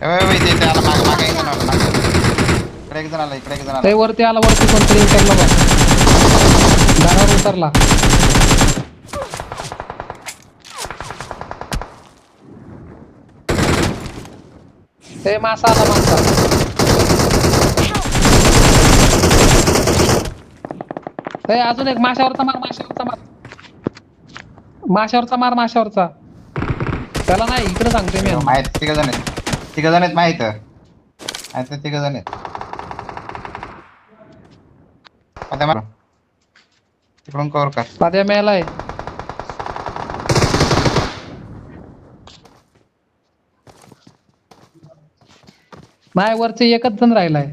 इथे त्याला मागे मागे एक जण आला मागे. इकडे एक जण आला इकडे एक जण आला. ते वरती आला वरती कोणतरी उतरला बघ घरावर उतरला. ते मासा आला मासा. ते अजून एक माशावरचा मार माशावरचा मार माशावरचा मार माशावरचा. त्याला नाही इकडे सांगतोय मी. माहित तिघ जण आहेत माहित आहेत तिघ जण आहेत. आता मार तिकडून कव्हर कर. पाद्या मेलाय. नाही वरचे एकच जण राहिलाय.